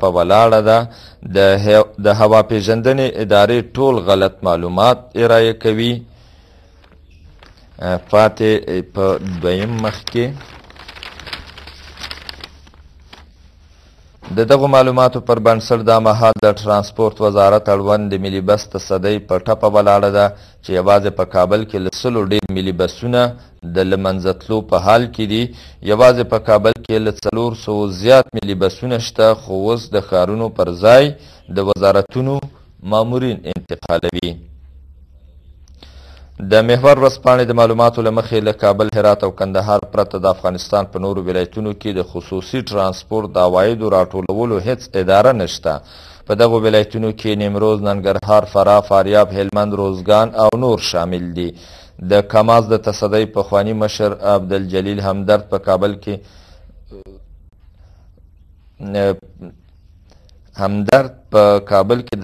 ټپه ولاړه ده. د هوا پیژندنې ادارې ټول غلط معلومات ارائه کوي. پاتې په دویم مخ کې د دغو معلوماتو پر بنسټ دا مهال د ټرانسپورټ وزارت اړوند د ملي بس تصدۍ په ټپه ولاړه ده چې یوازې په کابل کې له 100 ډېر ملي بسونه د له منځه تلو په حال کې دي. یوازې په کابل کې له 400 زیات ملي بسونه شته، خو اوس د ښارونو پر ځای د وزارتونو مامورین انتقالوي. د محور ورځپاڼې د معلوماتو له مخې له کابل، هرات او کندهار پرته د افغانستان په نورو ولایتونو کې د خصوصي ټرانسپورټ د عوایدو راټولولو هیڅ اداره نشته. په دغو ولایتونو کې نیمروز، ننګرهار، فراه، فاریاب، هلمند، روزګان او نور شامل دي. د کماز د تصدۍ پخواني مشر عبدالجلیل همدرد په کابل کې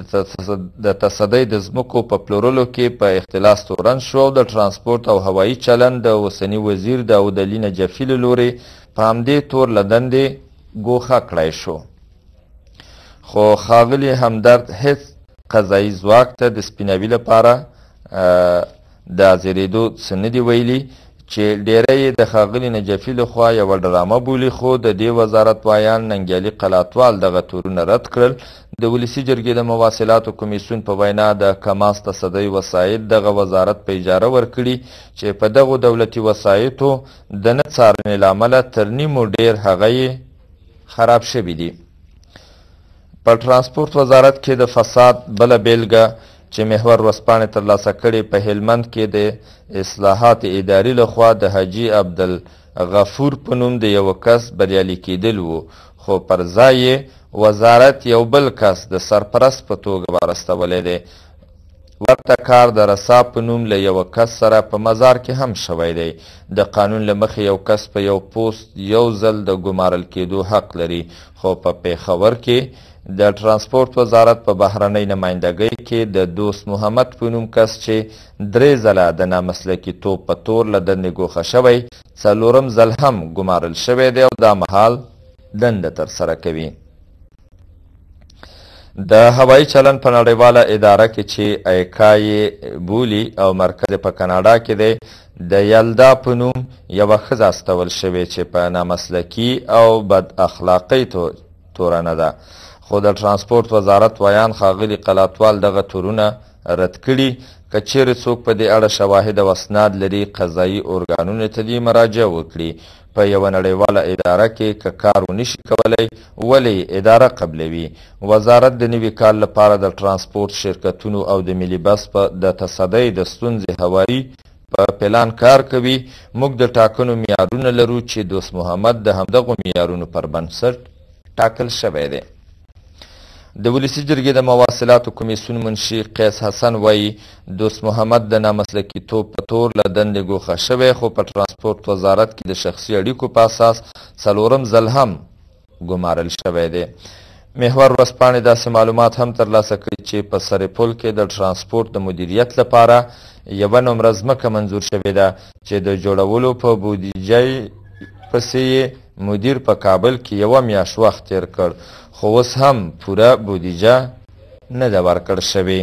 د تصدۍ د ځمکو په پلورلو کې په اختلاس تورن شو او د ټرانسپورټ او هوایي چلند د اوسني وزیر داودعلي نجفي له لورې په همدې تور له دندې ګوښه کړی شو. خو ښاغلي همدرد هیڅ قضایي ځواک ته د سپیناوي لپاره د حاضرېدو څه نه دي ویلي، چې ډیری یې د ښاغلي نجفي لخوا یوه ډرامه بولي. خو د دې وزارت وایان ننګیالي قلاتوال دغه تورونه رد کړل. د ولسي جرګې د مواصلاتو کمیسیون په وینا د کماس تصدۍ وسایط دغه وزارت په اجاره ورکړي چې په دغو دولتي وسایطو د نه څارنې له امله تر نیمو ډیر هغه یې خراب شوي دي. په ټرانسپورټ وزارت کې د فساد بله بیلګه چې محور ورځپاڼې ترلاسه کړې په هلمند کې د اصلاحات اداري لخوا د حاجي عبدالغفور په نوم د یوه کس بریالي کېدل وو، خو پر ځای یې وزارت یو بل کس د سرپرست په توګه وارستولی دی. ورته کار د رسا په نوم له یوه کس سره په مزار کې هم شوی دی. د قانون له مخې یو کس په یو پوسټ یو ځل د ګمارل کېدو حق لري، خو په پېښور کې د ټرانسپورټ وزارت په بهرنۍ نمایندګۍ کې د دوست محمد په نوم کس چې 3 ځله د نامسلکي توب په تور له دندې ګوښه شوی، 4م ځل هم ګمارل شوی دی او دا مهال دنده ترسره کوي. د هوایي چلند په نړیواله اداره کې چې ایکا یې بولي او مرکز په کاناډا کې دی، د یلدا په نوم یوه ښځه استول شوې چې په نامسلکي او بد اخلاقۍ تورنه ده. خو د ټرانسپورټ وزارت ویان ښاغلي قلاتوال دغه تورونه رد کړي. که چیرې څوک په دې اړه شواهد او اسناد لري، قضایي ارګانونو ته دې مراجعه وکړي. په یوه نړیواله اداره کې که کار ونشي کولی، ولې اداره قبلوي؟ وزارت د نوي کال لپاره د ټرانسپورټ شرکتونو او د ملي بس د تصدۍ د ستونزې هواري په پلان کار کوي. موږ د ټاکنو معیارونه لرو چې دوست محمد د همدغو معیارونو پر بنسټ ټاکل شوی دی. د ولسي جرګې د مواصلاتو کمیسیون منشي قیس حسن وایي دوست محمد د نامسلکي توب په تور له دندې ګوښه شوی، خو په ټرانسپورټ وزارت کې د شخصي اړیکو په اساس 4م ځل هم ګمارل شوی دی. محور ورځپاڼې داسې معلومات هم ترلاسه کړي چې په سرپل کې د ټرانسپورټ د مدیریت لپاره یوه نمره ځمکه منظور شوې ده چې د جوړولو په بودیجه پسې یې مدیر په کابل کې یوه میاشت وخت تیر کړ، خو اوس هم پوره بودیجه نه ده ورکړ شوې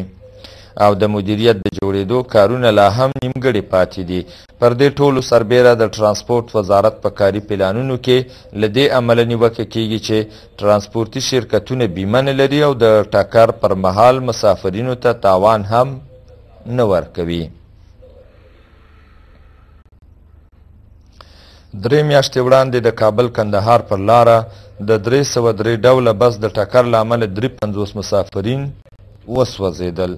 او د مدیریت د جوړېدو کارونه لا هم نیمګړي پاتې دي. پر دې ټولو سربیره د ټرانسپورټ وزارت په کاري پلانونو کې له دې امله نیوکه کیږي چې ټرانسپورټي شرکتونه بیمه نه لري او د ټکر پر مهال مسافرینو ته تاوان هم نه ورکوي. 3 میاشتې وړاندې د کابل کندهار پر لاره د 303 ډوله بس د ټکر له امله 53 مسافرین وسوځېدل.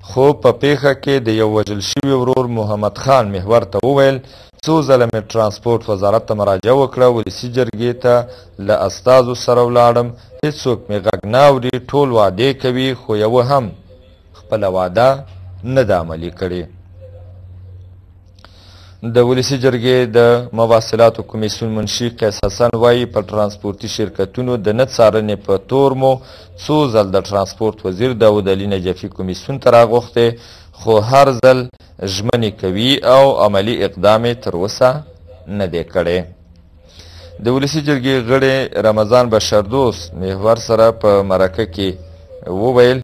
خو په پیښه کې د یو وژل شوي ورور محمد خان محور ته وویل څو ځله مې ټرانسپورټ وزارت ته مراجعه وکړه، ولسي جرګې ته له استازو سره ولاړم، هېڅوک مې غږ نه اوري، ټول وعدې کوي خو یوه هم خپله وعده نه ده عملي کړې. د ولسي جرګې د مواصلاتو کمیسیون منشي قیس حسن وایي په ټرانسپورټي شرکتونو د نه څارنې په تور مو څو ځل د ټرانسپورټ وزیر داودعلي نجفي کمیسیون ته راغوښتې، خو هر ځل ژمنې کوي او عملي اقدام یې تر اوسه نه دی کړی. د ولسي جرګې غړي رمضان بشردوست محور سره په مرکه کې وویل